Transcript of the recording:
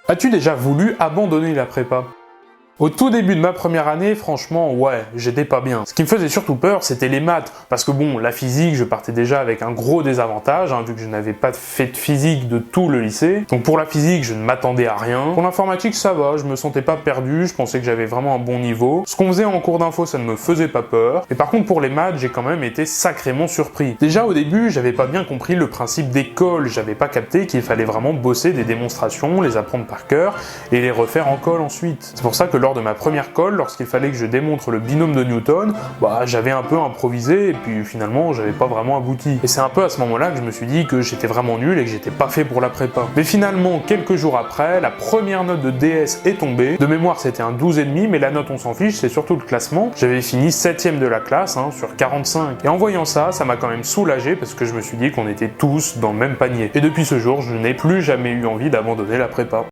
As-tu déjà voulu abandonner la prépa? Au tout début de ma première année, franchement, ouais, j'étais pas bien. Ce qui me faisait surtout peur, c'était les maths. Parce que bon, la physique, je partais déjà avec un gros désavantage, vu que je n'avais pas fait de physique de tout le lycée. Donc pour la physique, je ne m'attendais à rien. Pour l'informatique, ça va, je me sentais pas perdu, je pensais que j'avais vraiment un bon niveau. Ce qu'on faisait en cours d'info, ça ne me faisait pas peur. Et par contre, pour les maths, j'ai quand même été sacrément surpris. Déjà au début, j'avais pas bien compris le principe d'école. J'avais pas capté qu'il fallait vraiment bosser des démonstrations, les apprendre par cœur et les refaire en colle ensuite. C'est pour ça que lors de ma première colle, lorsqu'il fallait que je démontre le binôme de Newton, j'avais un peu improvisé et puis finalement j'avais pas vraiment abouti. Et c'est un peu à ce moment-là que je me suis dit que j'étais vraiment nul et que j'étais pas fait pour la prépa. Mais finalement, quelques jours après, la première note de DS est tombée. De mémoire, c'était un 12,5, mais la note on s'en fiche, c'est surtout le classement. J'avais fini 7ème de la classe, sur 45. Et en voyant ça, ça m'a quand même soulagé parce que je me suis dit qu'on était tous dans le même panier. Et depuis ce jour, je n'ai plus jamais eu envie d'abandonner la prépa.